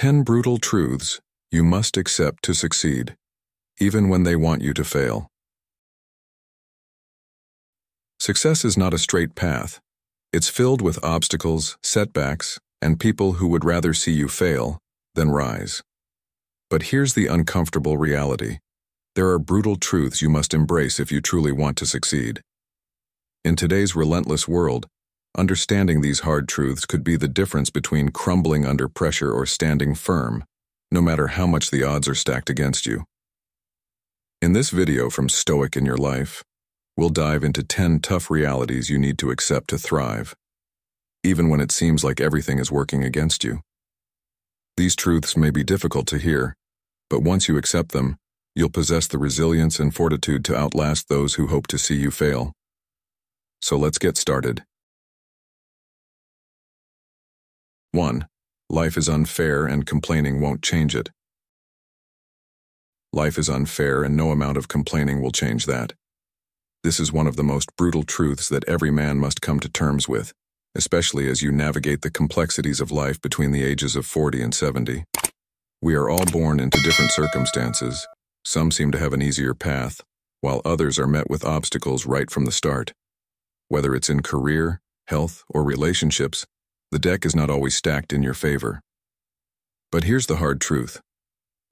10 brutal truths you must accept to succeed, even when they want you to fail. Success is not a straight path. It's filled with obstacles, setbacks, and people who would rather see you fail than rise. But here's the uncomfortable reality. There are brutal truths you must embrace if you truly want to succeed. In today's relentless world, understanding these hard truths could be the difference between crumbling under pressure or standing firm, no matter how much the odds are stacked against you. In this video from Stoic in Your Life, we'll dive into 10 tough realities you need to accept to thrive, even when it seems like everything is working against you. These truths may be difficult to hear, but once you accept them, you'll possess the resilience and fortitude to outlast those who hope to see you fail. So let's get started. 1. Life is unfair and complaining won't change it. Life is unfair and no amount of complaining will change that. This is one of the most brutal truths that every man must come to terms with, especially as you navigate the complexities of life between the ages of 40 and 70. We are all born into different circumstances. Some seem to have an easier path, while others are met with obstacles right from the start. Whether it's in career, health, or relationships, the deck is not always stacked in your favor. But here's the hard truth.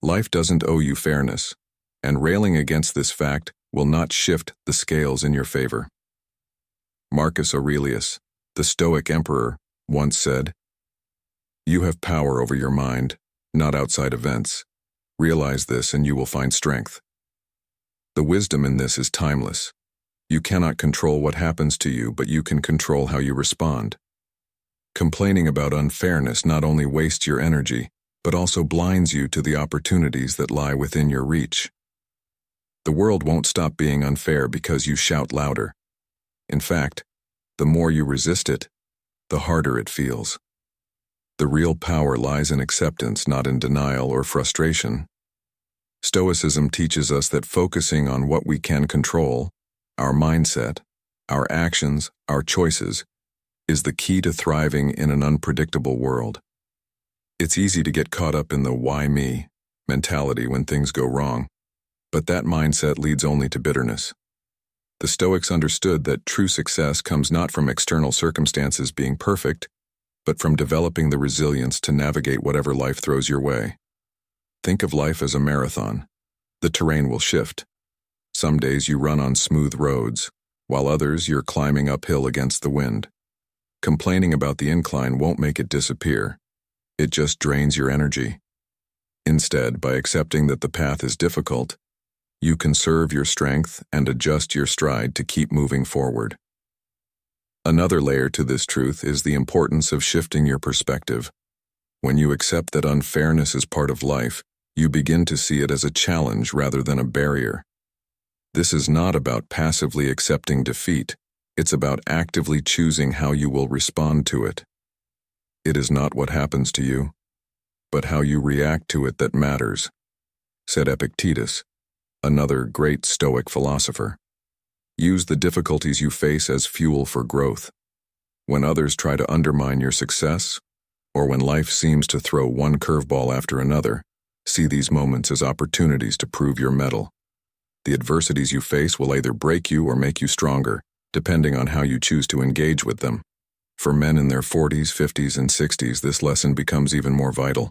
Life doesn't owe you fairness, and railing against this fact will not shift the scales in your favor. Marcus Aurelius, the Stoic emperor, once said, "You have power over your mind, not outside events. Realize this and you will find strength." The wisdom in this is timeless. You cannot control what happens to you, but you can control how you respond. Complaining about unfairness not only wastes your energy, but also blinds you to the opportunities that lie within your reach. The world won't stop being unfair because you shout louder. In fact, the more you resist it, the harder it feels. The real power lies in acceptance, not in denial or frustration. Stoicism teaches us that focusing on what we can control, our mindset, our actions, our choices, is the key to thriving in an unpredictable world. It's easy to get caught up in the "why me" mentality when things go wrong, but that mindset leads only to bitterness. The Stoics understood that true success comes not from external circumstances being perfect, but from developing the resilience to navigate whatever life throws your way. Think of life as a marathon. The terrain will shift. Some days you run on smooth roads, while others you're climbing uphill against the wind. Complaining about the incline won't make it disappear. It just drains your energy. Instead, by accepting that the path is difficult, you conserve your strength and adjust your stride to keep moving forward. Another layer to this truth is the importance of shifting your perspective. When you accept that unfairness is part of life, you begin to see it as a challenge rather than a barrier. This is not about passively accepting defeat. It's about actively choosing how you will respond to it. It is not what happens to you, but how you react to it that matters, said Epictetus, another great Stoic philosopher. Use the difficulties you face as fuel for growth. When others try to undermine your success, or when life seems to throw one curveball after another, see these moments as opportunities to prove your mettle. The adversities you face will either break you or make you stronger, depending on how you choose to engage with them. For men in their 40s, 50s, and 60s, this lesson becomes even more vital.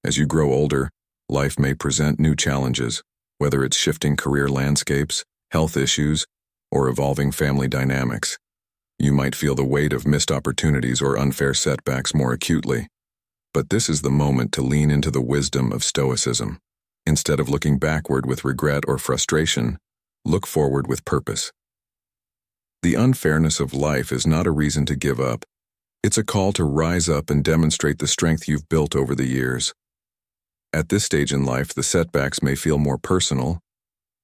As you grow older, life may present new challenges, whether it's shifting career landscapes, health issues, or evolving family dynamics. You might feel the weight of missed opportunities or unfair setbacks more acutely. But this is the moment to lean into the wisdom of Stoicism. Instead of looking backward with regret or frustration, look forward with purpose. The unfairness of life is not a reason to give up. It's a call to rise up and demonstrate the strength you've built over the years. At this stage in life, the setbacks may feel more personal,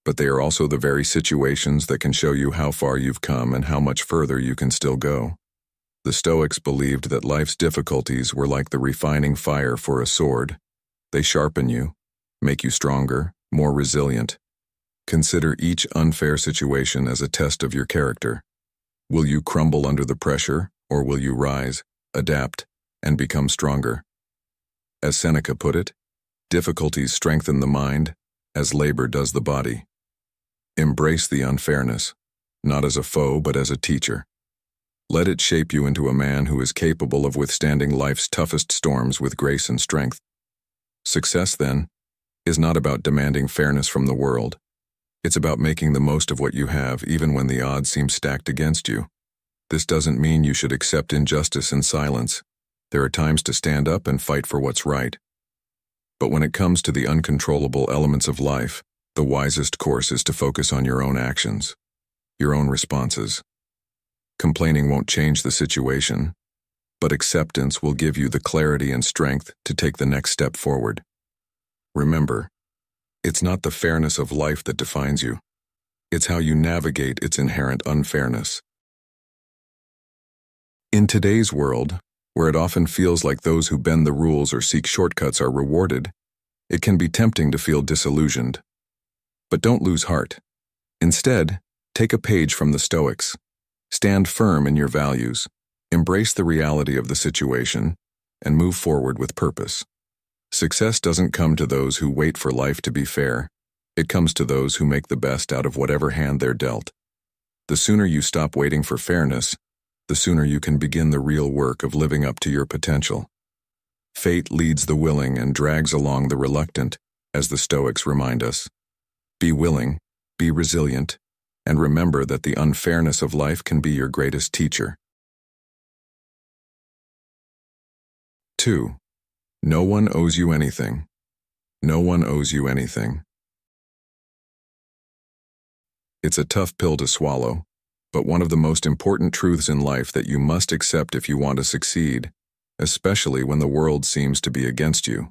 but they are also the very situations that can show you how far you've come and how much further you can still go. The Stoics believed that life's difficulties were like the refining fire for a sword. They sharpen you, make you stronger, more resilient. Consider each unfair situation as a test of your character. Will you crumble under the pressure, or will you rise, adapt, and become stronger? As Seneca put it, difficulties strengthen the mind, as labor does the body. Embrace the unfairness, not as a foe but as a teacher. Let it shape you into a man who is capable of withstanding life's toughest storms with grace and strength. Success, then, is not about demanding fairness from the world. It's about making the most of what you have even when the odds seem stacked against you. This doesn't mean you should accept injustice in silence. There are times to stand up and fight for what's right. But when it comes to the uncontrollable elements of life, the wisest course is to focus on your own actions, your own responses. Complaining won't change the situation, but acceptance will give you the clarity and strength to take the next step forward. Remember, it's not the fairness of life that defines you. It's how you navigate its inherent unfairness. In today's world, where it often feels like those who bend the rules or seek shortcuts are rewarded, it can be tempting to feel disillusioned. But don't lose heart. Instead, take a page from the Stoics. Stand firm in your values, embrace the reality of the situation, and move forward with purpose. Success doesn't come to those who wait for life to be fair. It comes to those who make the best out of whatever hand they're dealt. The sooner you stop waiting for fairness, the sooner you can begin the real work of living up to your potential. Fate leads the willing and drags along the reluctant, as the Stoics remind us. Be willing, be resilient, and remember that the unfairness of life can be your greatest teacher. 2. No one owes you anything. No one owes you anything. It's a tough pill to swallow, but one of the most important truths in life that you must accept if you want to succeed, especially when the world seems to be against you.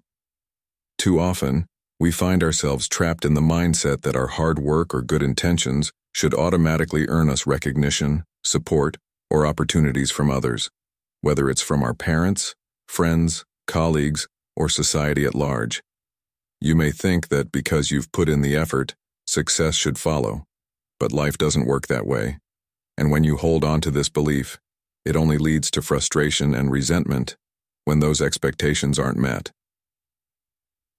Too often, we find ourselves trapped in the mindset that our hard work or good intentions should automatically earn us recognition, support, or opportunities from others, whether it's from our parents, friends, colleagues, or society at large. You may think that because you've put in the effort, success should follow, but life doesn't work that way. And when you hold on to this belief, it only leads to frustration and resentment when those expectations aren't met.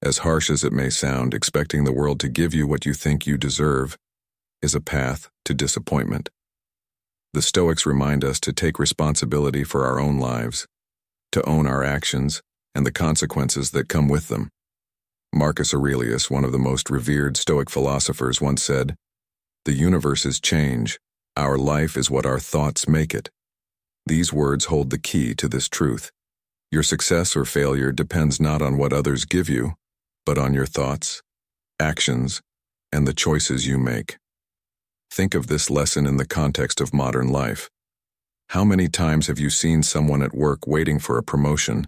As harsh as it may sound, expecting the world to give you what you think you deserve is a path to disappointment. The Stoics remind us to take responsibility for our own lives, to own our actions and the consequences that come with them. Marcus Aurelius, one of the most revered Stoic philosophers, once said, "The universe is change. Our life is what our thoughts make it." These words hold the key to this truth. Your success or failure depends not on what others give you, but on your thoughts, actions, and the choices you make. Think of this lesson in the context of modern life. How many times have you seen someone at work waiting for a promotion,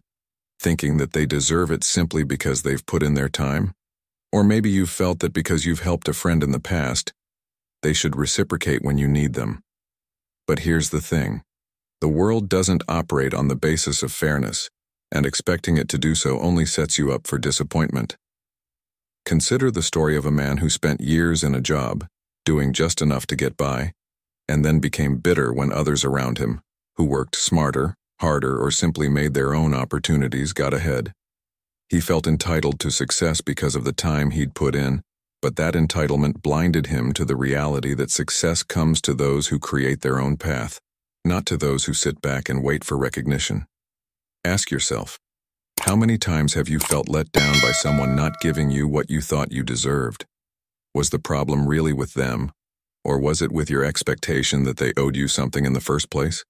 thinking that they deserve it simply because they've put in their time? Or maybe you've felt that because you've helped a friend in the past, they should reciprocate when you need them. But here's the thing. The world doesn't operate on the basis of fairness, and expecting it to do so only sets you up for disappointment. Consider the story of a man who spent years in a job, doing just enough to get by, and then became bitter when others around him, who worked smarter, harder, or simply made their own opportunities, got ahead. He felt entitled to success because of the time he'd put in, but that entitlement blinded him to the reality that success comes to those who create their own path, not to those who sit back and wait for recognition. Ask yourself, how many times have you felt let down by someone not giving you what you thought you deserved? Was the problem really with them, or was it with your expectation that they owed you something in the first place?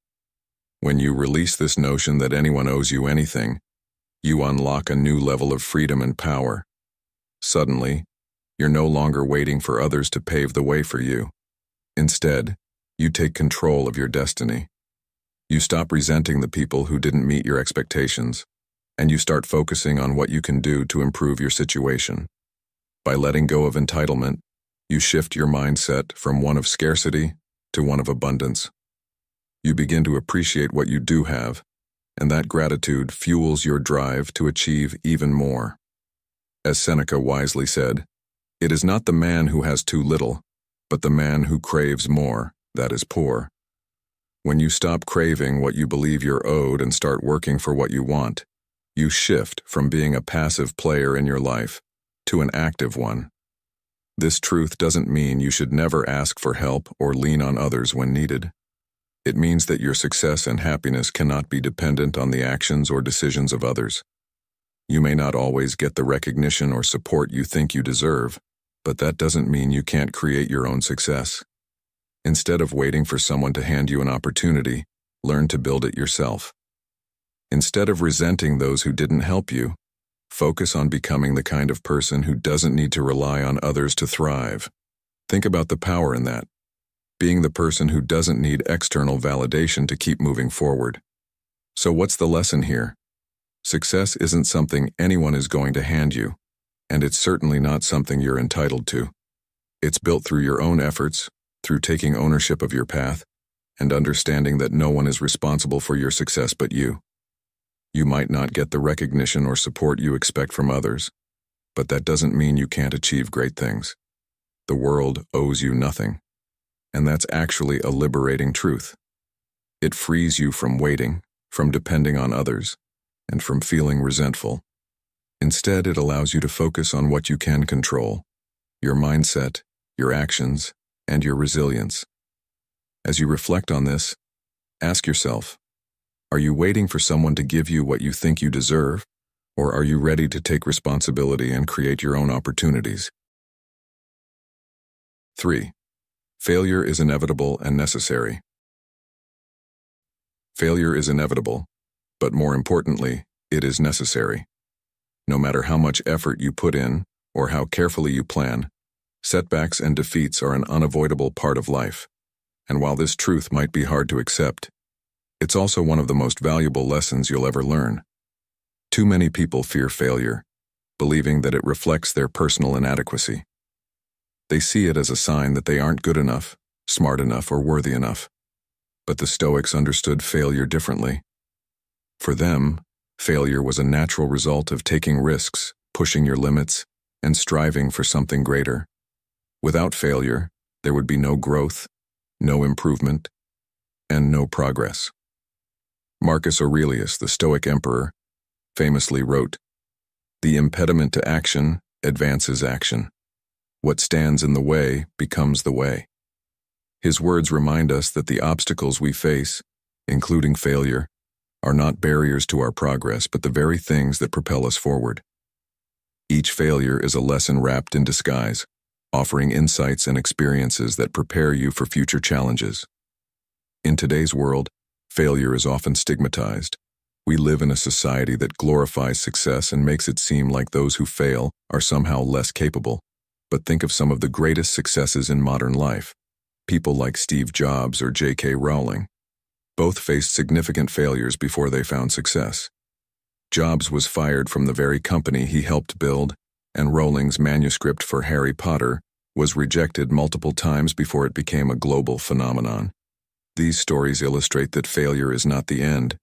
When you release this notion that anyone owes you anything, you unlock a new level of freedom and power. Suddenly, you're no longer waiting for others to pave the way for you. Instead, you take control of your destiny. You stop resenting the people who didn't meet your expectations, and you start focusing on what you can do to improve your situation. By letting go of entitlement, you shift your mindset from one of scarcity to one of abundance. You begin to appreciate what you do have, and that gratitude fuels your drive to achieve even more. As Seneca wisely said, "It is not the man who has too little, but the man who craves more that is poor." When you stop craving what you believe you're owed and start working for what you want, You shift from being a passive player in your life to an active one. This truth doesn't mean you should never ask for help or lean on others when needed. It means that your success and happiness cannot be dependent on the actions or decisions of others. You may not always get the recognition or support you think you deserve, but that doesn't mean you can't create your own success. Instead of waiting for someone to hand you an opportunity, learn to build it yourself. Instead of resenting those who didn't help you, focus on becoming the kind of person who doesn't need to rely on others to thrive. Think about the power in that. Being the person who doesn't need external validation to keep moving forward. So what's the lesson here? Success isn't something anyone is going to hand you, and it's certainly not something you're entitled to. It's built through your own efforts, through taking ownership of your path, and understanding that no one is responsible for your success but you. You might not get the recognition or support you expect from others, but that doesn't mean you can't achieve great things. The world owes you nothing, and that's actually a liberating truth. It frees you from waiting, from depending on others, and from feeling resentful. Instead, it allows you to focus on what you can control: your mindset, your actions, and your resilience. As you reflect on this, ask yourself, are you waiting for someone to give you what you think you deserve, or are you ready to take responsibility and create your own opportunities? 3. Failure is inevitable and necessary. Failure is inevitable, but more importantly, it is necessary. No matter how much effort you put in, or how carefully you plan, setbacks and defeats are an unavoidable part of life. And while this truth might be hard to accept, it's also one of the most valuable lessons you'll ever learn. Too many people fear failure, believing that it reflects their personal inadequacy. They see it as a sign that they aren't good enough, smart enough, or worthy enough. But the Stoics understood failure differently. For them, failure was a natural result of taking risks, pushing your limits, and striving for something greater. Without failure, there would be no growth, no improvement, and no progress. Marcus Aurelius, the Stoic emperor, famously wrote, "The impediment to action advances action. What stands in the way becomes the way." His words remind us that the obstacles we face, including failure, are not barriers to our progress, but the very things that propel us forward. Each failure is a lesson wrapped in disguise, offering insights and experiences that prepare you for future challenges. In today's world, failure is often stigmatized. We live in a society that glorifies success and makes it seem like those who fail are somehow less capable. But think of some of the greatest successes in modern life. People like Steve Jobs or J.K. Rowling. Both faced significant failures before they found success. Jobs was fired from the very company he helped build, and Rowling's manuscript for Harry Potter was rejected multiple times before it became a global phenomenon. These stories illustrate that failure is not the end.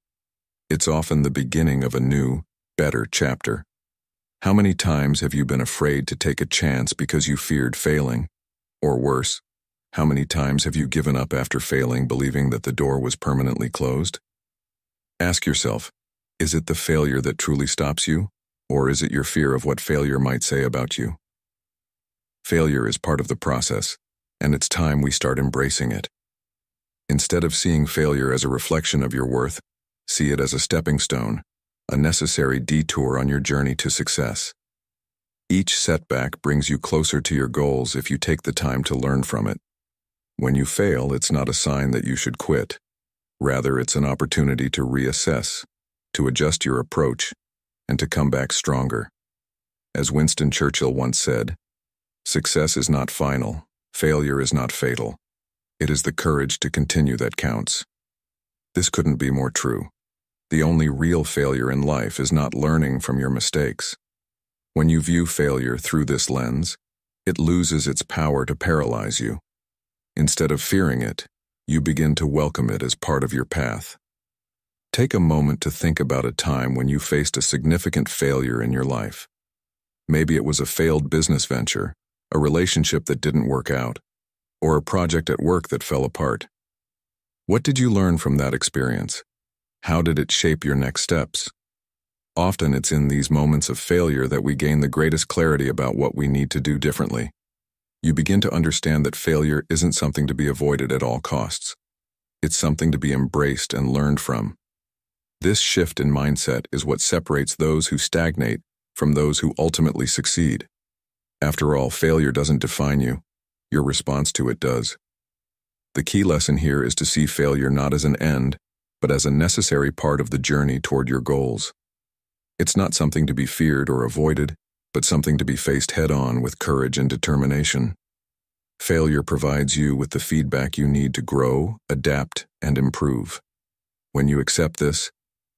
It's often the beginning of a new, better chapter. How many times have you been afraid to take a chance because you feared failing? Or worse, how many times have you given up after failing, believing that the door was permanently closed? Ask yourself, is it the failure that truly stops you, or is it your fear of what failure might say about you? Failure is part of the process, and it's time we start embracing it. Instead of seeing failure as a reflection of your worth, see it as a stepping stone, a necessary detour on your journey to success. Each setback brings you closer to your goals if you take the time to learn from it. When you fail, it's not a sign that you should quit. Rather, it's an opportunity to reassess, to adjust your approach, and to come back stronger. As Winston Churchill once said, "Success is not final, failure is not fatal. It is the courage to continue that counts." This couldn't be more true. The only real failure in life is not learning from your mistakes. When you view failure through this lens, it loses its power to paralyze you. Instead of fearing it, you begin to welcome it as part of your path. Take a moment to think about a time when you faced a significant failure in your life. Maybe it was a failed business venture, a relationship that didn't work out, or a project at work that fell apart. What did you learn from that experience? How did it shape your next steps? Often it's in these moments of failure that we gain the greatest clarity about what we need to do differently. You begin to understand that failure isn't something to be avoided at all costs. It's something to be embraced and learned from. This shift in mindset is what separates those who stagnate from those who ultimately succeed. After all, failure doesn't define you. Your response to it does. The key lesson here is to see failure not as an end, but as a necessary part of the journey toward your goals. It's not something to be feared or avoided, but something to be faced head-on with courage and determination. Failure provides you with the feedback you need to grow, adapt, and improve. When you accept this,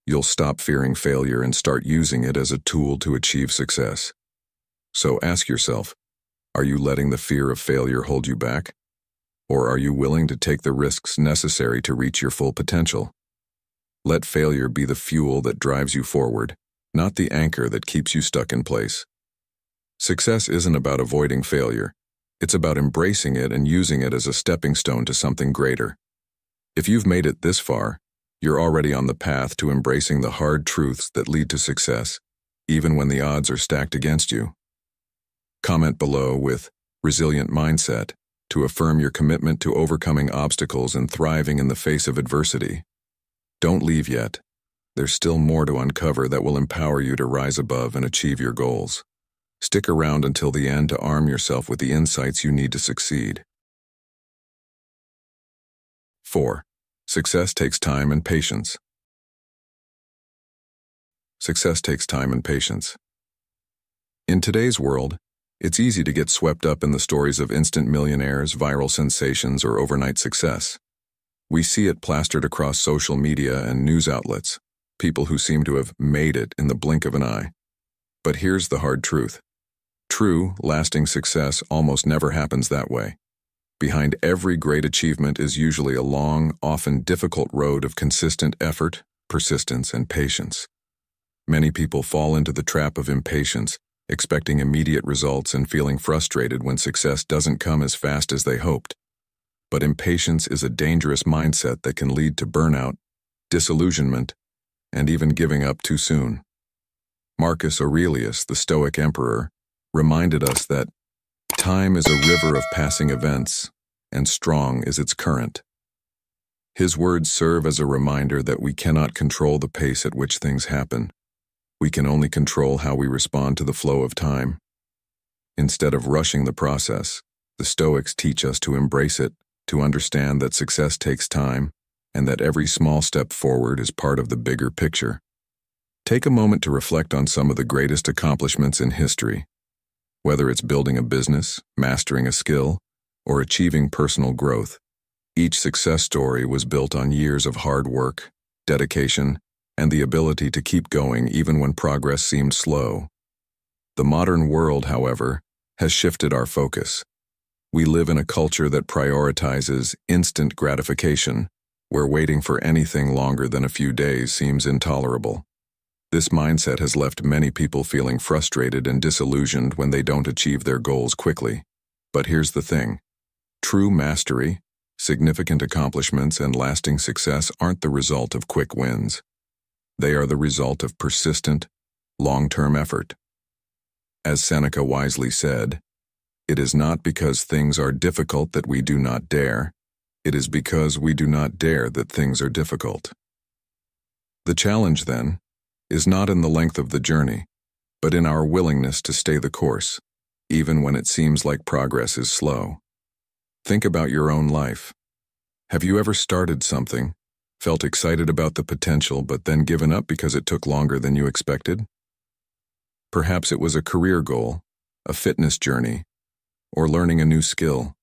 you'll stop fearing failure and start using it as a tool to achieve success. So ask yourself, are you letting the fear of failure hold you back? Or are you willing to take the risks necessary to reach your full potential? Let failure be the fuel that drives you forward, not the anchor that keeps you stuck in place. Success isn't about avoiding failure. It's about embracing it and using it as a stepping stone to something greater. If you've made it this far, you're already on the path to embracing the hard truths that lead to success, even when the odds are stacked against you. Comment below with resilient mindset to affirm your commitment to overcoming obstacles and thriving in the face of adversity. Don't leave yet. There's still more to uncover that will empower you to rise above and achieve your goals. Stick around until the end to arm yourself with the insights you need to succeed. 4. Success takes time and patience. Success takes time and patience. In today's world, it's easy to get swept up in the stories of instant millionaires, viral sensations, or overnight success. We see it plastered across social media and news outlets. People who seem to have made it in the blink of an eye. But here's the hard truth. True, lasting success almost never happens that way. Behind every great achievement is usually a long, often difficult road of consistent effort, persistence, and patience. Many people fall into the trap of impatience, expecting immediate results and feeling frustrated when success doesn't come as fast as they hoped. But impatience is a dangerous mindset that can lead to burnout, disillusionment, and even giving up too soon. Marcus Aurelius, the Stoic emperor, reminded us that time is a river of passing events, and strong is its current. His words serve as a reminder that we cannot control the pace at which things happen. We can only control how we respond to the flow of time. Instead of rushing the process, the Stoics teach us to embrace it, to understand that success takes time, and that every small step forward is part of the bigger picture. Take a moment to reflect on some of the greatest accomplishments in history. Whether it's building a business, mastering a skill, or achieving personal growth, each success story was built on years of hard work, dedication, and the ability to keep going even when progress seemed slow. The modern world, however, has shifted our focus. We live in a culture that prioritizes instant gratification, where waiting for anything longer than a few days seems intolerable. This mindset has left many people feeling frustrated and disillusioned when they don't achieve their goals quickly. But here's the thing. True mastery, significant accomplishments, and lasting success aren't the result of quick wins. They are the result of persistent, long-term effort. As Seneca wisely said, "It is not because things are difficult that we do not dare. It is because we do not dare that things are difficult." The challenge, then, is not in the length of the journey, but in our willingness to stay the course, even when it seems like progress is slow. Think about your own life. Have you ever started something, felt excited about the potential, but then given up because it took longer than you expected? Perhaps it was a career goal, a fitness journey, or learning a new skill.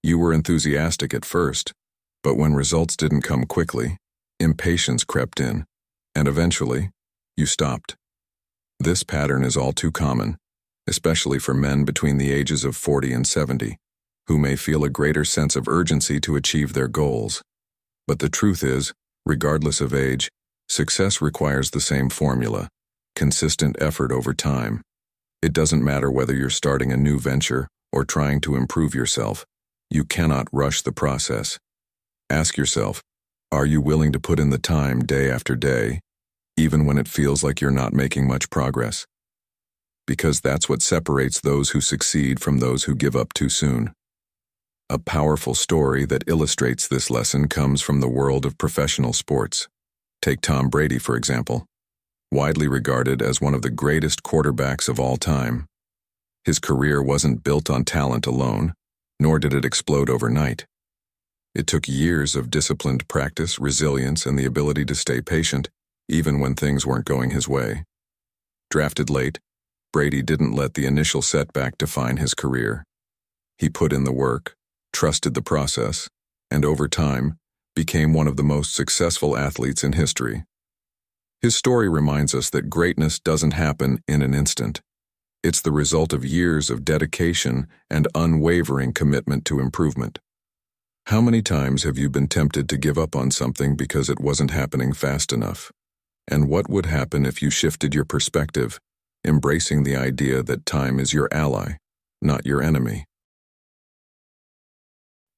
You were enthusiastic at first, but when results didn't come quickly, impatience crept in, and eventually, you stopped. This pattern is all too common, especially for men between the ages of 40 and 70, who may feel a greater sense of urgency to achieve their goals. But the truth is, regardless of age, success requires the same formula: consistent effort over time. It doesn't matter whether you're starting a new venture or trying to improve yourself. You cannot rush the process. Ask yourself, are you willing to put in the time day after day, even when it feels like you're not making much progress. Because that's what separates those who succeed from those who give up too soon. A powerful story that illustrates this lesson comes from the world of professional sports. Take Tom Brady, for example. Widely regarded as one of the greatest quarterbacks of all time. His career wasn't built on talent alone, nor did it explode overnight. It took years of disciplined practice, resilience, and the ability to stay patient, even when things weren't going his way. Drafted late, Brady didn't let the initial setback define his career. He put in the work, trusted the process, and over time, became one of the most successful athletes in history. His story reminds us that greatness doesn't happen in an instant. It's the result of years of dedication and unwavering commitment to improvement. How many times have you been tempted to give up on something because it wasn't happening fast enough? And what would happen if you shifted your perspective, embracing the idea that time is your ally, not your enemy?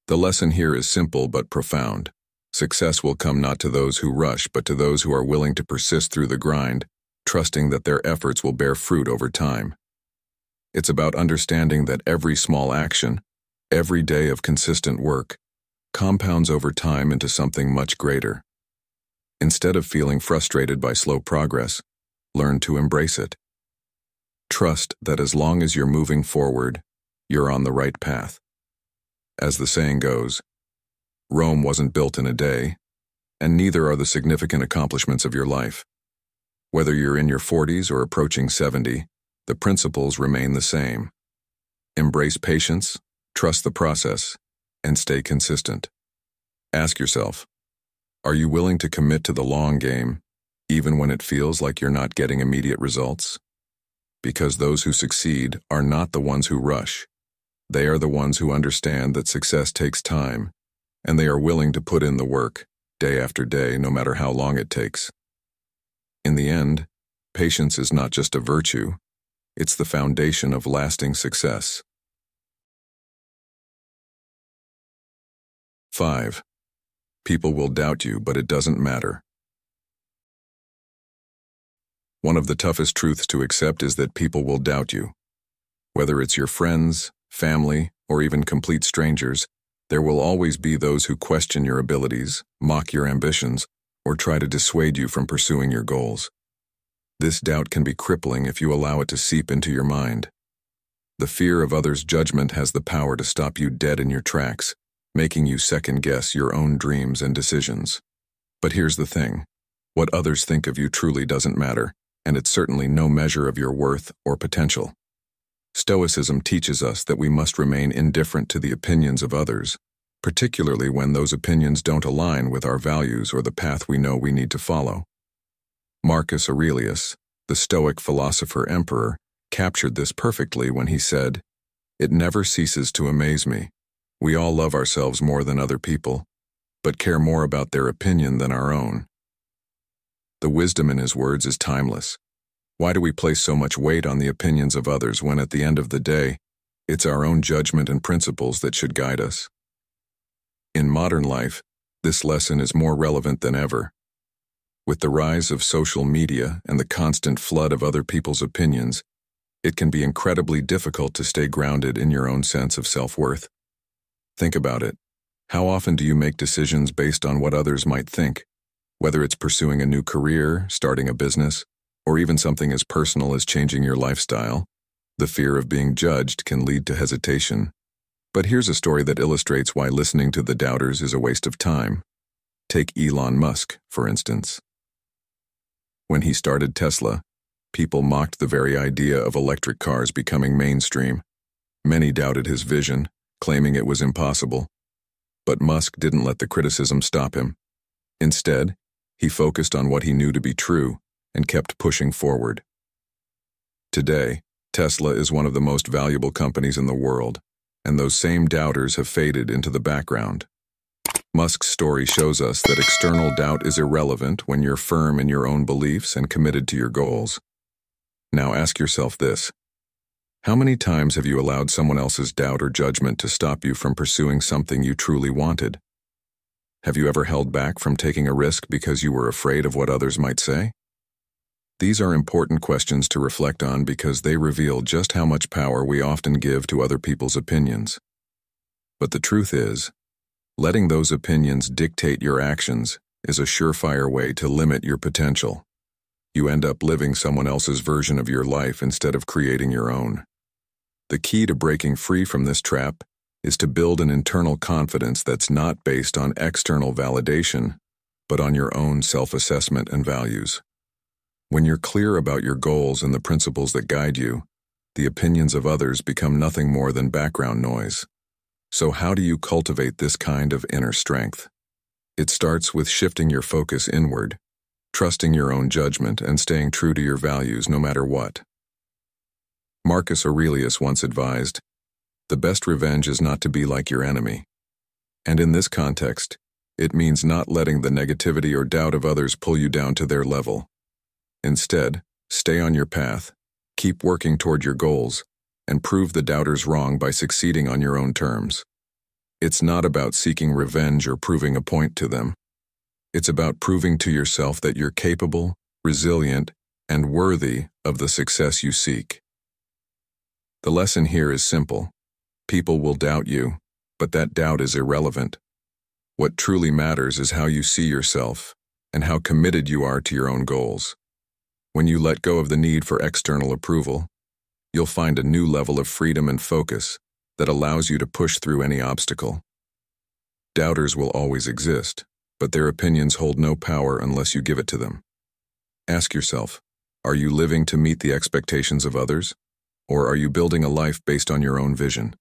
The lesson here is simple but profound. Success will come not to those who rush, but to those who are willing to persist through the grind, trusting that their efforts will bear fruit over time. It's about understanding that every small action, every day of consistent work, compounds over time into something much greater. Instead of feeling frustrated by slow progress, learn to embrace it. Trust that as long as you're moving forward, you're on the right path. As the saying goes, Rome wasn't built in a day, and neither are the significant accomplishments of your life. Whether you're in your 40s or approaching 70, the principles remain the same. Embrace patience, trust the process, and stay consistent. Ask yourself, are you willing to commit to the long game, even when it feels like you're not getting immediate results? Because those who succeed are not the ones who rush. They are the ones who understand that success takes time, and they are willing to put in the work, day after day, no matter how long it takes. In the end, patience is not just a virtue, it's the foundation of lasting success. 5. People will doubt you, but it doesn't matter. One of the toughest truths to accept is that people will doubt you. Whether it's your friends, family, or even complete strangers, there will always be those who question your abilities, mock your ambitions, or try to dissuade you from pursuing your goals. This doubt can be crippling if you allow it to seep into your mind. The fear of others' judgment has the power to stop you dead in your tracks, making you second-guess your own dreams and decisions. But here's the thing. What others think of you truly doesn't matter, and it's certainly no measure of your worth or potential. Stoicism teaches us that we must remain indifferent to the opinions of others, particularly when those opinions don't align with our values or the path we know we need to follow. Marcus Aurelius, the Stoic philosopher-emperor, captured this perfectly when he said, "It never ceases to amaze me. We all love ourselves more than other people, but care more about their opinion than our own." The wisdom in his words is timeless. Why do we place so much weight on the opinions of others when at the end of the day, it's our own judgment and principles that should guide us? In modern life, this lesson is more relevant than ever. With the rise of social media and the constant flood of other people's opinions, it can be incredibly difficult to stay grounded in your own sense of self-worth. Think about it. How often do you make decisions based on what others might think? Whether it's pursuing a new career, starting a business, or even something as personal as changing your lifestyle, the fear of being judged can lead to hesitation. But here's a story that illustrates why listening to the doubters is a waste of time. Take Elon Musk, for instance. When he started Tesla, people mocked the very idea of electric cars becoming mainstream. Many doubted his vision, claiming it was impossible. But Musk didn't let the criticism stop him. Instead, he focused on what he knew to be true and kept pushing forward. Today, Tesla is one of the most valuable companies in the world, and those same doubters have faded into the background. Musk's story shows us that external doubt is irrelevant when you're firm in your own beliefs and committed to your goals. Now ask yourself this. How many times have you allowed someone else's doubt or judgment to stop you from pursuing something you truly wanted? Have you ever held back from taking a risk because you were afraid of what others might say? These are important questions to reflect on because they reveal just how much power we often give to other people's opinions. But the truth is, letting those opinions dictate your actions is a surefire way to limit your potential. You end up living someone else's version of your life instead of creating your own. The key to breaking free from this trap is to build an internal confidence that's not based on external validation, but on your own self-assessment and values. When you're clear about your goals and the principles that guide you, the opinions of others become nothing more than background noise. So how do you cultivate this kind of inner strength? It starts with shifting your focus inward, trusting your own judgment and staying true to your values no matter what. Marcus Aurelius once advised, "The best revenge is not to be like your enemy." And in this context, it means not letting the negativity or doubt of others pull you down to their level. Instead, stay on your path, keep working toward your goals, and prove the doubters wrong by succeeding on your own terms. It's not about seeking revenge or proving a point to them. It's about proving to yourself that you're capable, resilient, and worthy of the success you seek. The lesson here is simple. People will doubt you, but that doubt is irrelevant. What truly matters is how you see yourself and how committed you are to your own goals. When you let go of the need for external approval, you'll find a new level of freedom and focus that allows you to push through any obstacle. Doubters will always exist, but their opinions hold no power unless you give it to them. Ask yourself, are you living to meet the expectations of others? Or are you building a life based on your own vision?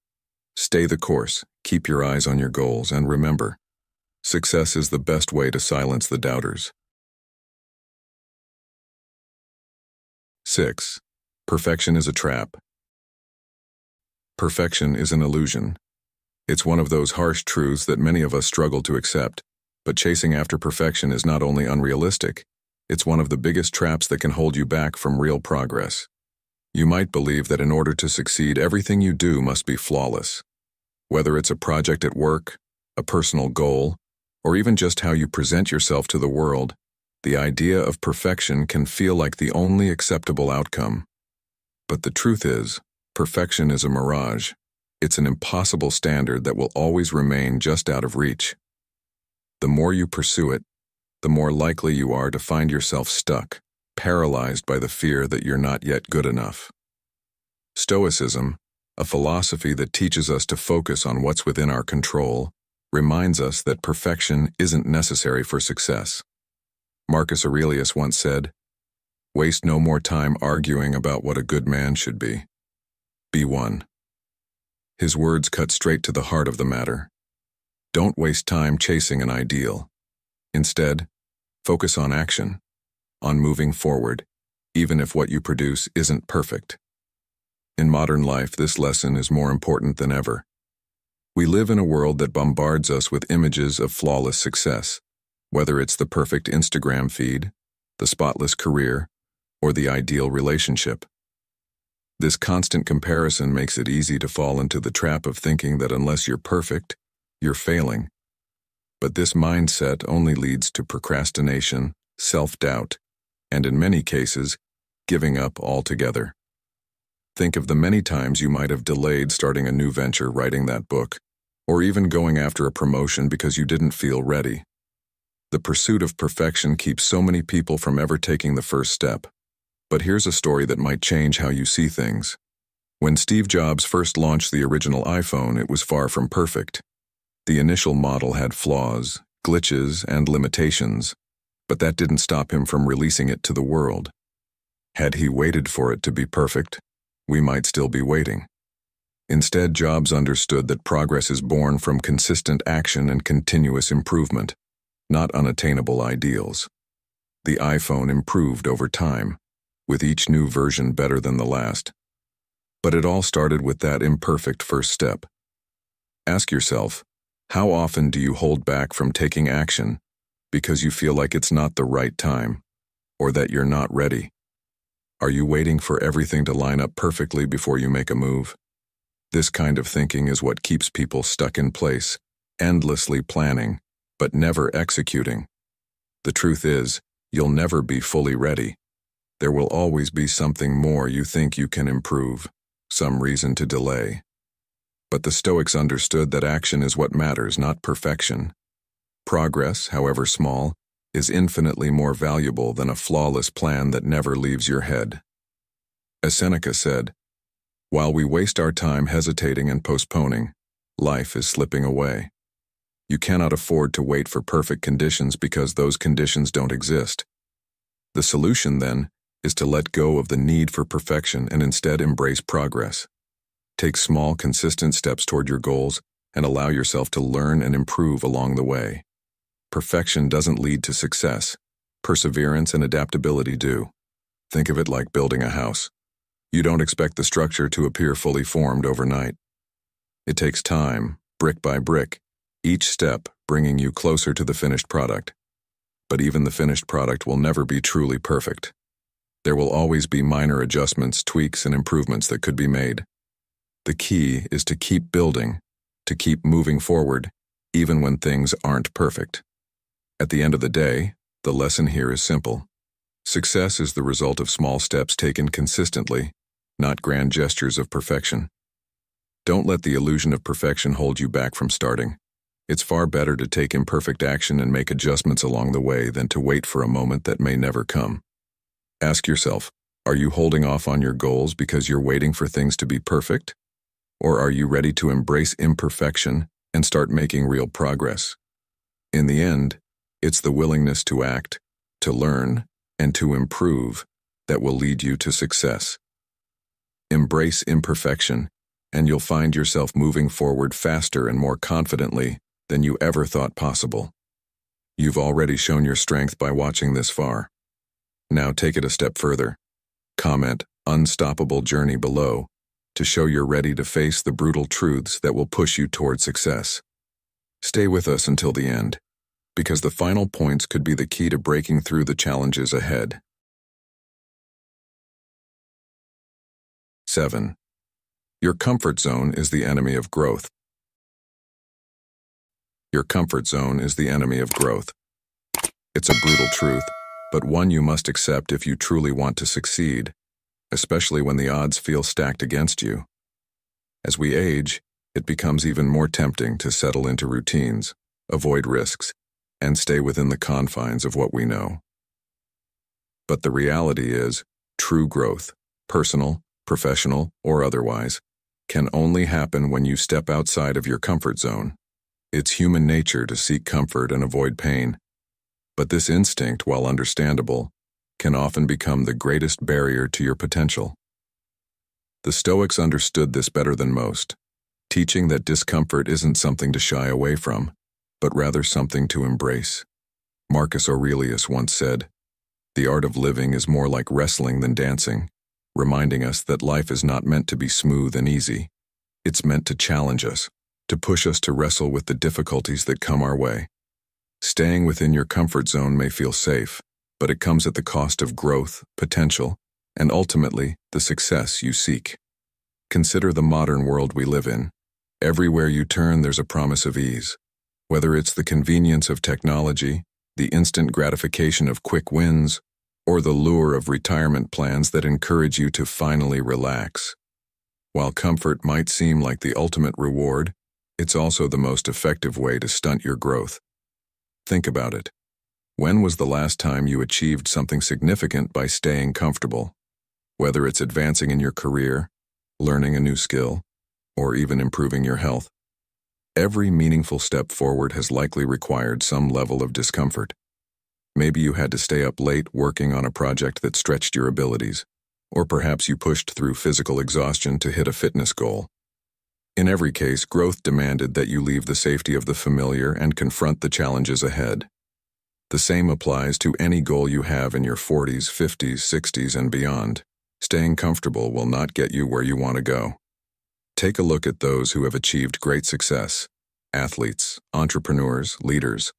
Stay the course, keep your eyes on your goals, and remember, success is the best way to silence the doubters. 6. Perfection is a trap. Perfection is an illusion. It's one of those harsh truths that many of us struggle to accept, but chasing after perfection is not only unrealistic, it's one of the biggest traps that can hold you back from real progress. You might believe that in order to succeed, everything you do must be flawless. Whether it's a project at work, a personal goal, or even just how you present yourself to the world, the idea of perfection can feel like the only acceptable outcome. But the truth is, perfection is a mirage. It's an impossible standard that will always remain just out of reach. The more you pursue it, the more likely you are to find yourself stuck, paralyzed by the fear that you're not yet good enough. Stoicism, a philosophy that teaches us to focus on what's within our control, reminds us that perfection isn't necessary for success. Marcus Aurelius once said, "Waste no more time arguing about what a good man should be. Be one." His words cut straight to the heart of the matter. Don't waste time chasing an ideal. Instead, focus on action, on moving forward, even if what you produce isn't perfect. In modern life, this lesson is more important than ever. We live in a world that bombards us with images of flawless success, whether it's the perfect Instagram feed, the spotless career, or the ideal relationship. This constant comparison makes it easy to fall into the trap of thinking that unless you're perfect, you're failing. But this mindset only leads to procrastination, self-doubt, and in many cases, giving up altogether. Think of the many times you might have delayed starting a new venture, writing that book, or even going after a promotion because you didn't feel ready. The pursuit of perfection keeps so many people from ever taking the first step. But here's a story that might change how you see things. When Steve Jobs first launched the original iPhone, it was far from perfect. The initial model had flaws, glitches, and limitations, but that didn't stop him from releasing it to the world. Had he waited for it to be perfect, we might still be waiting. Instead, Jobs understood that progress is born from consistent action and continuous improvement, not unattainable ideals. The iPhone improved over time, with each new version better than the last. But it all started with that imperfect first step. Ask yourself, how often do you hold back from taking action because you feel like it's not the right time, or that you're not ready? Are you waiting for everything to line up perfectly before you make a move? This kind of thinking is what keeps people stuck in place, endlessly planning, but never executing. The truth is, you'll never be fully ready. There will always be something more you think you can improve, some reason to delay. But the Stoics understood that action is what matters, not perfection. Progress, however small, is infinitely more valuable than a flawless plan that never leaves your head. As Seneca said, "While we waste our time hesitating and postponing, life is slipping away." You cannot afford to wait for perfect conditions because those conditions don't exist. The solution, then, is to let go of the need for perfection and instead embrace progress. Take small, consistent steps toward your goals and allow yourself to learn and improve along the way. Perfection doesn't lead to success. Perseverance and adaptability do. Think of it like building a house. You don't expect the structure to appear fully formed overnight. It takes time, brick by brick, each step bringing you closer to the finished product. But even the finished product will never be truly perfect. There will always be minor adjustments, tweaks, and improvements that could be made. The key is to keep building, to keep moving forward, even when things aren't perfect. At the end of the day, the lesson here is simple. Success is the result of small steps taken consistently, not grand gestures of perfection. Don't let the illusion of perfection hold you back from starting. It's far better to take imperfect action and make adjustments along the way than to wait for a moment that may never come. Ask yourself, are you holding off on your goals because you're waiting for things to be perfect? Or are you ready to embrace imperfection and start making real progress? In the end, it's the willingness to act, to learn, and to improve that will lead you to success. Embrace imperfection, and you'll find yourself moving forward faster and more confidently than you ever thought possible. You've already shown your strength by watching this far. Now take it a step further. Comment "Unstoppable Journey" below to show you're ready to face the brutal truths that will push you toward success. Stay with us until the end, because the final points could be the key to breaking through the challenges ahead. 7. Your comfort zone is the enemy of growth. Your comfort zone is the enemy of growth. It's a brutal truth, but one you must accept if you truly want to succeed, especially when the odds feel stacked against you. As we age, it becomes even more tempting to settle into routines, avoid risks, and stay within the confines of what we know. But the reality is, true growth, personal, professional, or otherwise, can only happen when you step outside of your comfort zone. It's human nature to seek comfort and avoid pain. But this instinct, while understandable, can often become the greatest barrier to your potential. The Stoics understood this better than most, teaching that discomfort isn't something to shy away from, but rather something to embrace. Marcus Aurelius once said, "The art of living is more like wrestling than dancing," reminding us that life is not meant to be smooth and easy. It's meant to challenge us, to push us to wrestle with the difficulties that come our way. Staying within your comfort zone may feel safe, but it comes at the cost of growth, potential, and ultimately, the success you seek. Consider the modern world we live in. Everywhere you turn, there's a promise of ease. Whether it's the convenience of technology, the instant gratification of quick wins, or the lure of retirement plans that encourage you to finally relax. While comfort might seem like the ultimate reward, it's also the most effective way to stunt your growth. Think about it. When was the last time you achieved something significant by staying comfortable? Whether it's advancing in your career, learning a new skill, or even improving your health. Every meaningful step forward has likely required some level of discomfort. Maybe you had to stay up late working on a project that stretched your abilities, or perhaps you pushed through physical exhaustion to hit a fitness goal. In every case, growth demanded that you leave the safety of the familiar and confront the challenges ahead. The same applies to any goal you have in your 40s, 50s, 60s, and beyond. Staying comfortable will not get you where you want to go. Take a look at those who have achieved great success. Athletes, entrepreneurs, leaders.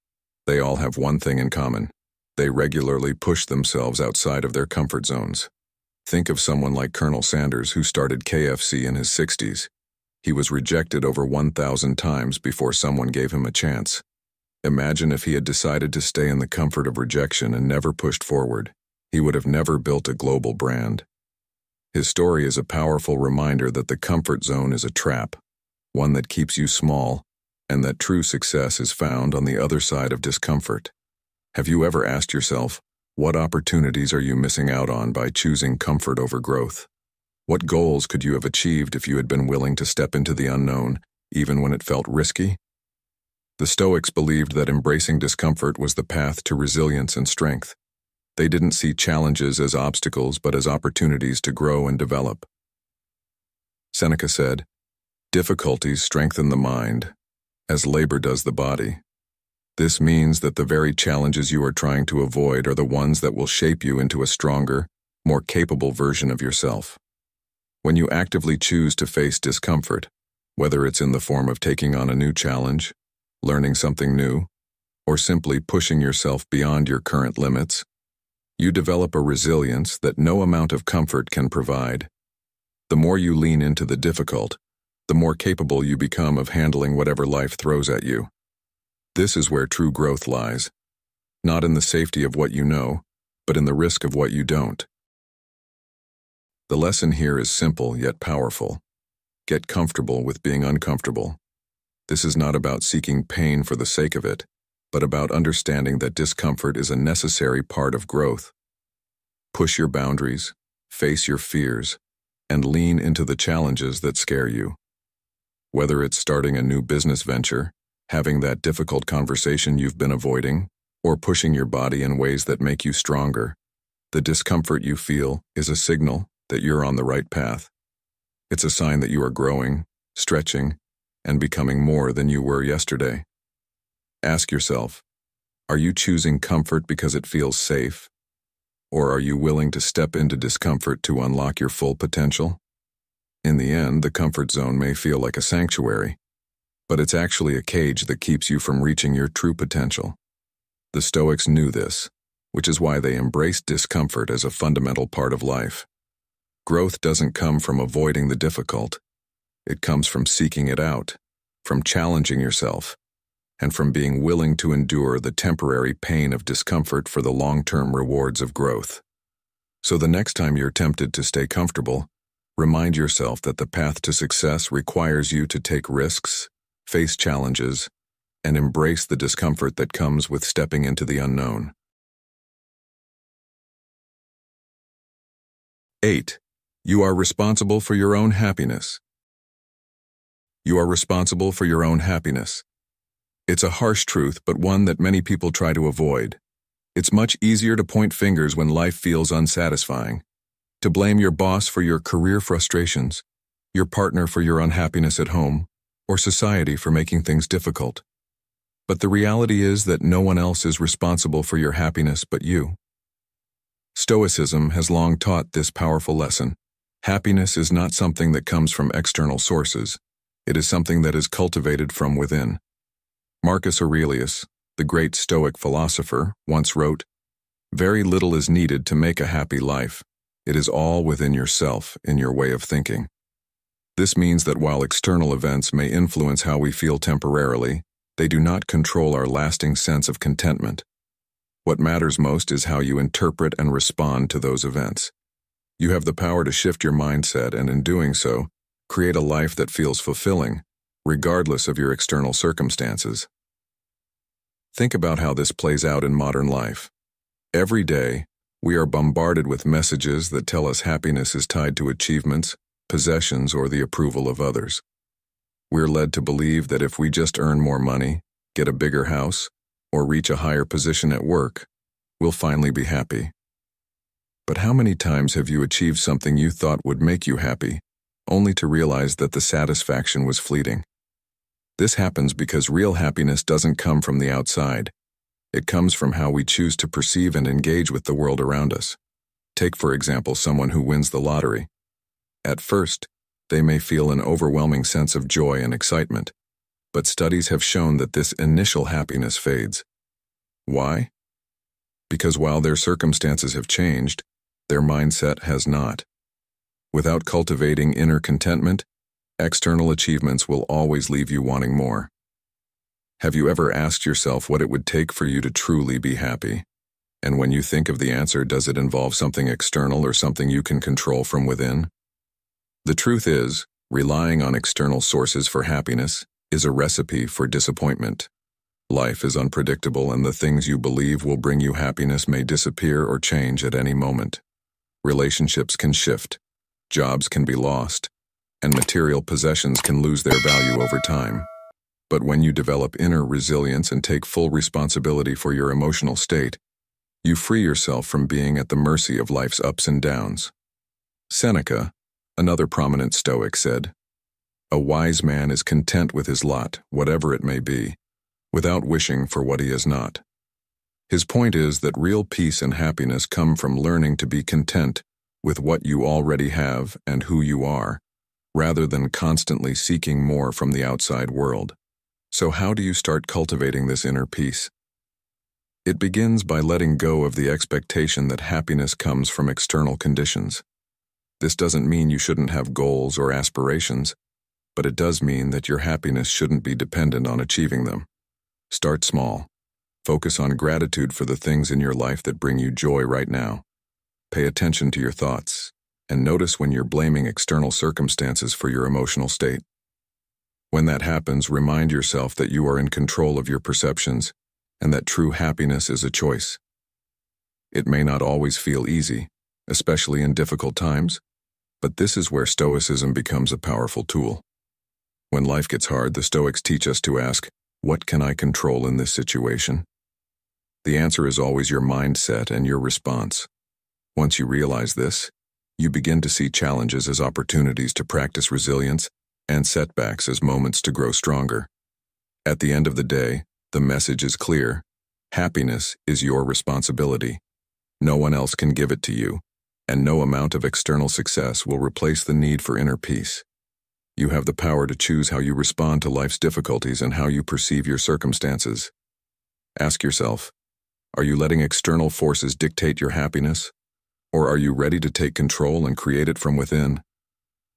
They all have one thing in common. They regularly push themselves outside of their comfort zones. Think of someone like Colonel Sanders, who started KFC in his 60s. He was rejected over 1,000 times before someone gave him a chance. Imagine if he had decided to stay in the comfort of rejection and never pushed forward. he would have never built a global brand. His story is a powerful reminder that the comfort zone is a trap, one that keeps you small, and that true success is found on the other side of discomfort. Have you ever asked yourself, what opportunities are you missing out on by choosing comfort over growth? What goals could you have achieved if you had been willing to step into the unknown, even when it felt risky? The Stoics believed that embracing discomfort was the path to resilience and strength. They didn't see challenges as obstacles but as opportunities to grow and develop. Seneca said, "Difficulties strengthen the mind, as labor does the body." This means that the very challenges you are trying to avoid are the ones that will shape you into a stronger, more capable version of yourself. When you actively choose to face discomfort, whether it's in the form of taking on a new challenge, learning something new, or simply pushing yourself beyond your current limits, you develop a resilience that no amount of comfort can provide. The more you lean into the difficult, the more capable you become of handling whatever life throws at you. This is where true growth lies, not in the safety of what you know, but in the risk of what you don't. The lesson here is simple yet powerful. Get comfortable with being uncomfortable. This is not about seeking pain for the sake of it, but about understanding that discomfort is a necessary part of growth. Push your boundaries, face your fears, and lean into the challenges that scare you. Whether it's starting a new business venture, having that difficult conversation you've been avoiding, or pushing your body in ways that make you stronger, the discomfort you feel is a signal that you're on the right path. It's a sign that you are growing, stretching, and becoming more than you were yesterday. Ask yourself, are you choosing comfort because it feels safe? Or are you willing to step into discomfort to unlock your full potential? In the end, the comfort zone may feel like a sanctuary, but it's actually a cage that keeps you from reaching your true potential. The Stoics knew this, which is why they embraced discomfort as a fundamental part of life. Growth doesn't come from avoiding the difficult. It comes from seeking it out, from challenging yourself, and from being willing to endure the temporary pain of discomfort for the long-term rewards of growth. So the next time you're tempted to stay comfortable, remind yourself that the path to success requires you to take risks, face challenges, and embrace the discomfort that comes with stepping into the unknown. 8. You are responsible for your own happiness. You are responsible for your own happiness. It's a harsh truth, but one that many people try to avoid. It's much easier to point fingers when life feels unsatisfying, to blame your boss for your career frustrations, your partner for your unhappiness at home, or society for making things difficult. But the reality is that no one else is responsible for your happiness but you. Stoicism has long taught this powerful lesson. Happiness is not something that comes from external sources. It is something that is cultivated from within. Marcus Aurelius, the great Stoic philosopher, once wrote, "Very little is needed to make a happy life. It is all within yourself, in your way of thinking." This means that while external events may influence how we feel temporarily, they do not control our lasting sense of contentment. What matters most is how you interpret and respond to those events. You have the power to shift your mindset and, in doing so, create a life that feels fulfilling, regardless of your external circumstances. Think about how this plays out in modern life. Every day, we are bombarded with messages that tell us happiness is tied to achievements, possessions, or the approval of others. We're led to believe that if we just earn more money, get a bigger house, or reach a higher position at work, we'll finally be happy. But how many times have you achieved something you thought would make you happy, only to realize that the satisfaction was fleeting? This happens because real happiness doesn't come from the outside. It comes from how we choose to perceive and engage with the world around us. Take, for example, someone who wins the lottery. At first, they may feel an overwhelming sense of joy and excitement, but studies have shown that this initial happiness fades. Why? Because while their circumstances have changed, their mindset has not. Without cultivating inner contentment, external achievements will always leave you wanting more. Have you ever asked yourself what it would take for you to truly be happy? And when you think of the answer, does it involve something external or something you can control from within? The truth is, relying on external sources for happiness is a recipe for disappointment. Life is unpredictable, and the things you believe will bring you happiness may disappear or change at any moment. Relationships can shift, jobs can be lost, and material possessions can lose their value over time. But when you develop inner resilience and take full responsibility for your emotional state, you free yourself from being at the mercy of life's ups and downs. Seneca, another prominent Stoic, said, "A wise man is content with his lot, whatever it may be, without wishing for what he is not." His point is that real peace and happiness come from learning to be content with what you already have and who you are, rather than constantly seeking more from the outside world. So how do you start cultivating this inner peace? It begins by letting go of the expectation that happiness comes from external conditions. This doesn't mean you shouldn't have goals or aspirations, but it does mean that your happiness shouldn't be dependent on achieving them. Start small. Focus on gratitude for the things in your life that bring you joy right now. Pay attention to your thoughts, and notice when you're blaming external circumstances for your emotional state. When that happens, remind yourself that you are in control of your perceptions and that true happiness is a choice. It may not always feel easy, especially in difficult times, but this is where Stoicism becomes a powerful tool. When life gets hard, the Stoics teach us to ask, what can I control in this situation? The answer is always your mindset and your response. Once you realize this, you begin to see challenges as opportunities to practice resilience and setbacks as moments to grow stronger. At the end of the day, the message is clear. Happiness is your responsibility. No one else can give it to you, and no amount of external success will replace the need for inner peace. You have the power to choose how you respond to life's difficulties and how you perceive your circumstances. Ask yourself, are you letting external forces dictate your happiness? Or are you ready to take control and create it from within?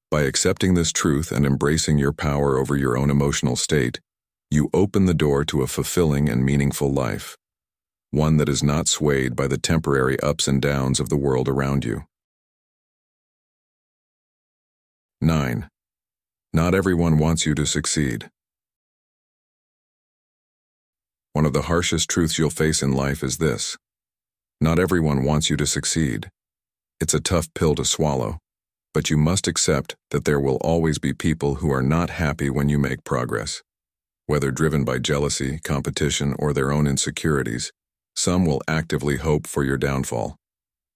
By accepting this truth and embracing your power over your own emotional state, you open the door to a fulfilling and meaningful life, one that is not swayed by the temporary ups and downs of the world around you. 9. Not everyone wants you to succeed. One of the harshest truths you'll face in life is this: not everyone wants you to succeed. It's a tough pill to swallow, but you must accept that there will always be people who are not happy when you make progress. Whether driven by jealousy, competition, or their own insecurities, some will actively hope for your downfall.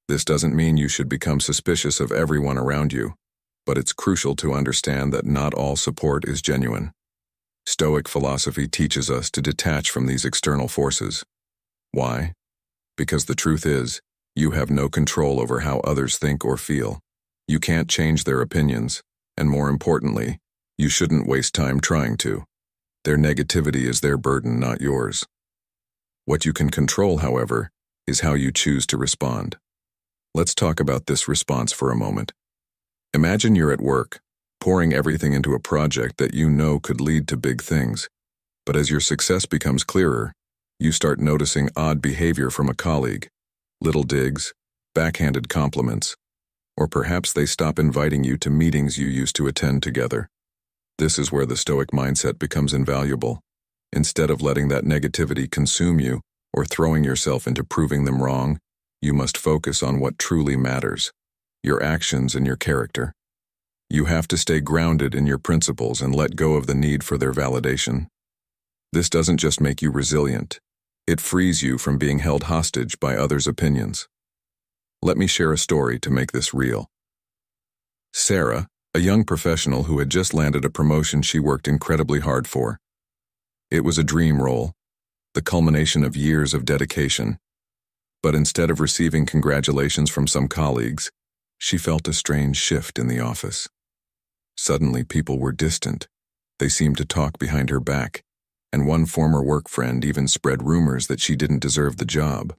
This doesn't mean you should become suspicious of everyone around you, but it's crucial to understand that not all support is genuine. Stoic philosophy teaches us to detach from these external forces. Why? Because the truth is, you have no control over how others think or feel. You can't change their opinions, and more importantly, you shouldn't waste time trying to. Their negativity is their burden, not yours. What you can control, however, is how you choose to respond. Let's talk about this response for a moment. Imagine you're at work, pouring everything into a project that you know could lead to big things. But as your success becomes clearer, you start noticing odd behavior from a colleague, little digs, backhanded compliments, or perhaps they stop inviting you to meetings you used to attend together. This is where the Stoic mindset becomes invaluable. Instead of letting that negativity consume you or throwing yourself into proving them wrong, you must focus on what truly matters: your actions and your character. You have to stay grounded in your principles and let go of the need for their validation. This doesn't just make you resilient, it frees you from being held hostage by others' opinions. Let me share a story to make this real. Sarah, a young professional who had just landed a promotion she worked incredibly hard for. It was a dream role, the culmination of years of dedication. But instead of receiving congratulations from some colleagues, she felt a strange shift in the office. Suddenly, people were distant. They seemed to talk behind her back, and one former work friend even spread rumors that she didn't deserve the job.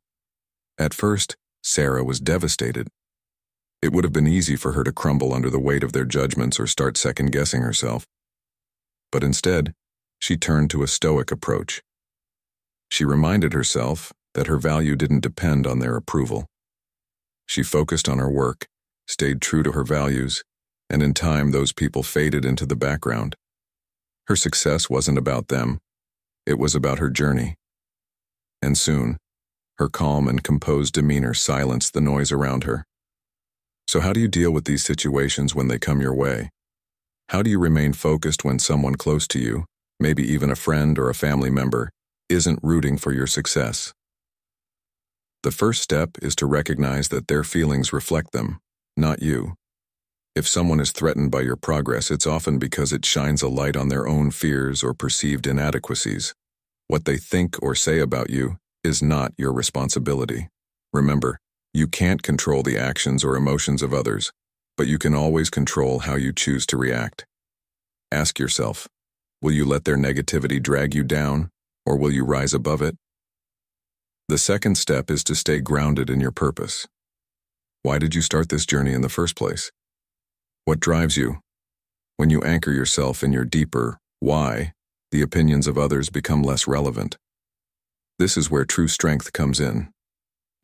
At first, Sarah was devastated. It would have been easy for her to crumble under the weight of their judgments or start second-guessing herself. But instead, she turned to a Stoic approach. She reminded herself that her value didn't depend on their approval. She focused on her work, stayed true to her values, and in time those people faded into the background. Her success wasn't about them, it was about her journey. And soon, her calm and composed demeanor silenced the noise around her. So how do you deal with these situations when they come your way? How do you remain focused when someone close to you, maybe even a friend or a family member, isn't rooting for your success? The first step is to recognize that their feelings reflect them, not you. If someone is threatened by your progress, it's often because it shines a light on their own fears or perceived inadequacies. What they think or say about you is not your responsibility. Remember, you can't control the actions or emotions of others, but you can always control how you choose to react. Ask yourself, will you let their negativity drag you down, or will you rise above it? The second step is to stay grounded in your purpose. Why did you start this journey in the first place? What drives you? When you anchor yourself in your deeper why, the opinions of others become less relevant. This is where true strength comes in.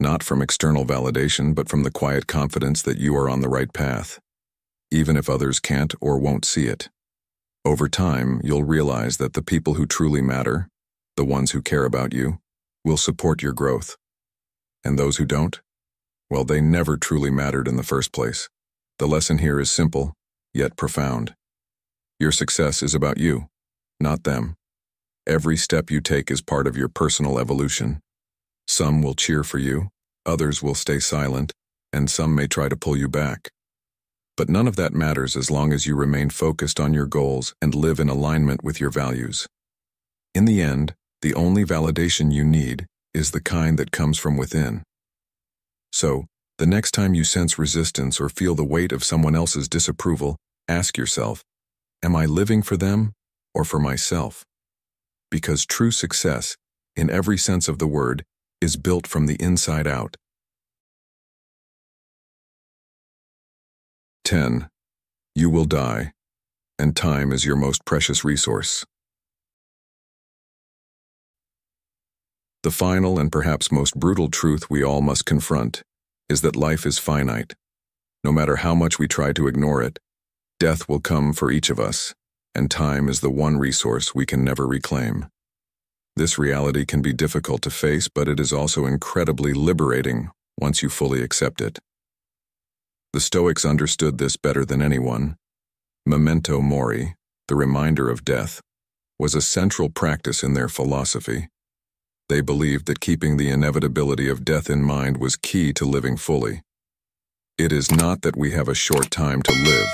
Not from external validation, but from the quiet confidence that you are on the right path, even if others can't or won't see it. Over time, you'll realize that the people who truly matter, the ones who care about you, will support your growth. And those who don't? Well, they never truly mattered in the first place. The lesson here is simple, yet profound. Your success is about you, not them. Every step you take is part of your personal evolution. Some will cheer for you, others will stay silent, and some may try to pull you back. But none of that matters as long as you remain focused on your goals and live in alignment with your values. In the end, the only validation you need is the kind that comes from within. So, the next time you sense resistance or feel the weight of someone else's disapproval, ask yourself, am I living for them or for myself? Because true success, in every sense of the word, is built from the inside out. 10. You will die, and time is your most precious resource. The final and perhaps most brutal truth we all must confront is that life is finite. No matter how much we try to ignore it, death will come for each of us, and time is the one resource we can never reclaim. This reality can be difficult to face, but it is also incredibly liberating once you fully accept it. The Stoics understood this better than anyone. Memento mori, the reminder of death, was a central practice in their philosophy. They believed that keeping the inevitability of death in mind was key to living fully. It is not that we have a short time to live,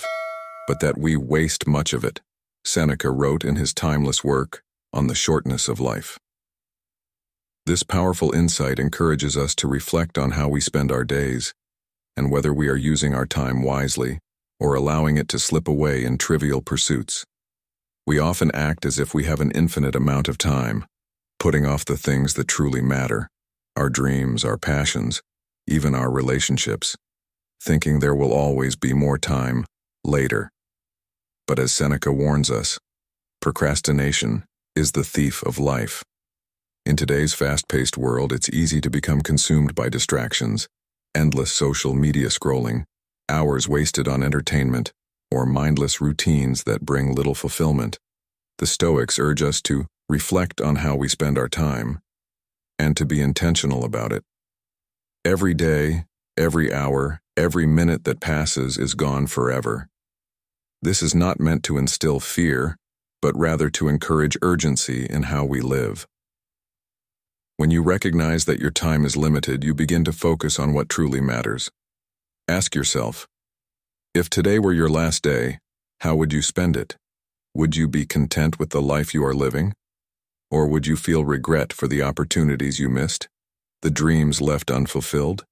but that we waste much of it, Seneca wrote in his timeless work on the shortness of life. This powerful insight encourages us to reflect on how we spend our days, and whether we are using our time wisely or allowing it to slip away in trivial pursuits. We often act as if we have an infinite amount of time, putting off the things that truly matter, our dreams, our passions, even our relationships, thinking there will always be more time later. But as Seneca warns us, procrastination is the thief of life. In today's fast-paced world, it's easy to become consumed by distractions, endless social media scrolling, hours wasted on entertainment, or mindless routines that bring little fulfillment. The Stoics urge us to reflect on how we spend our time, and to be intentional about it. Every day, every hour, every minute that passes is gone forever. This is not meant to instill fear, but rather to encourage urgency in how we live. When you recognize that your time is limited, you begin to focus on what truly matters. Ask yourself, if today were your last day, how would you spend it? Would you be content with the life you are living? Or would you feel regret for the opportunities you missed, the dreams left unfulfilled?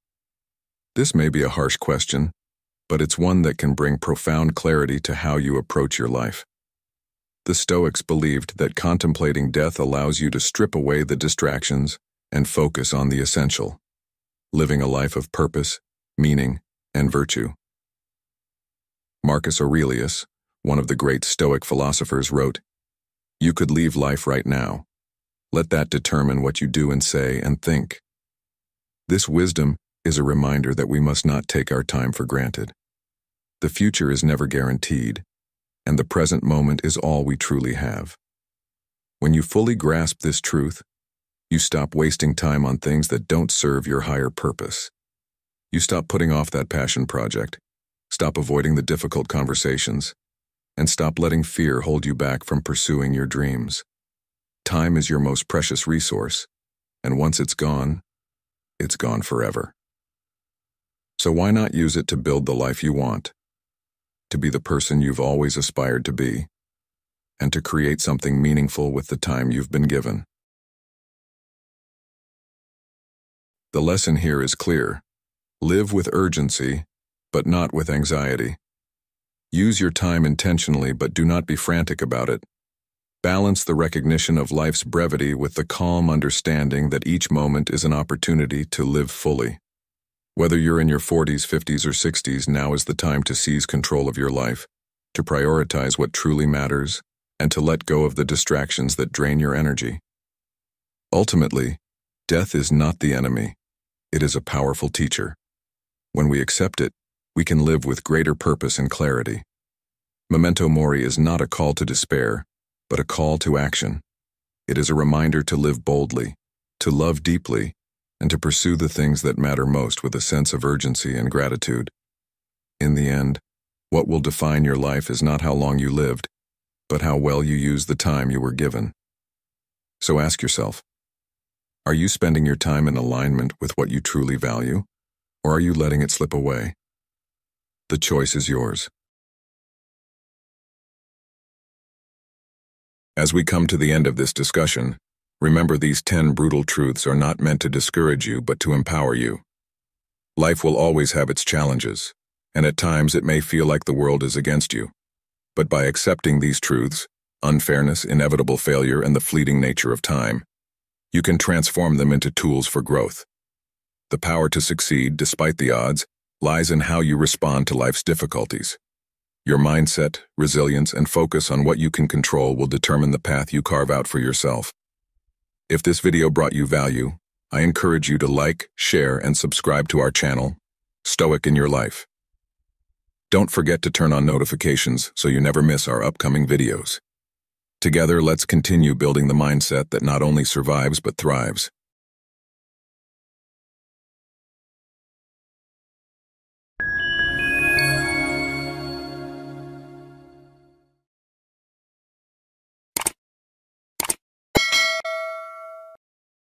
This may be a harsh question, but it's one that can bring profound clarity to how you approach your life. The Stoics believed that contemplating death allows you to strip away the distractions and focus on the essential, living a life of purpose, meaning, and virtue. Marcus Aurelius, one of the great Stoic philosophers, wrote, "You could leave life right now. Let that determine what you do and say and think. This wisdom is a reminder that we must not take our time for granted. The future is never guaranteed, and the present moment is all we truly have. When you fully grasp this truth, you stop wasting time on things that don't serve your higher purpose. You stop putting off that passion project, stop avoiding the difficult conversations, and stop letting fear hold you back from pursuing your dreams. Time is your most precious resource, and once it's gone forever. So why not use it to build the life you want, to be the person you've always aspired to be, and to create something meaningful with the time you've been given? The lesson here is clear. Live with urgency, but not with anxiety. Use your time intentionally, but do not be frantic about it. Balance the recognition of life's brevity with the calm understanding that each moment is an opportunity to live fully. Whether you're in your 40s, 50s, or 60s, now is the time to seize control of your life, to prioritize what truly matters, and to let go of the distractions that drain your energy. Ultimately, death is not the enemy. It is a powerful teacher. When we accept it, we can live with greater purpose and clarity. Memento Mori is not a call to despair, but a call to action. It is a reminder to live boldly, to love deeply, and to pursue the things that matter most with a sense of urgency and gratitude. In the end, what will define your life is not how long you lived, but how well you used the time you were given. So ask yourself, are you spending your time in alignment with what you truly value, or are you letting it slip away? The choice is yours. As we come to the end of this discussion, remember these 10 brutal truths are not meant to discourage you, but to empower you. Life will always have its challenges, and at times it may feel like the world is against you. But by accepting these truths, unfairness, inevitable failure, and the fleeting nature of time, you can transform them into tools for growth. The power to succeed, despite the odds, lies in how you respond to life's difficulties. Your mindset, resilience, and focus on what you can control will determine the path you carve out for yourself. If this video brought you value, I encourage you to like, share, and subscribe to our channel, Stoic in Your Life. Don't forget to turn on notifications so you never miss our upcoming videos. Together, let's continue building the mindset that not only survives but thrives.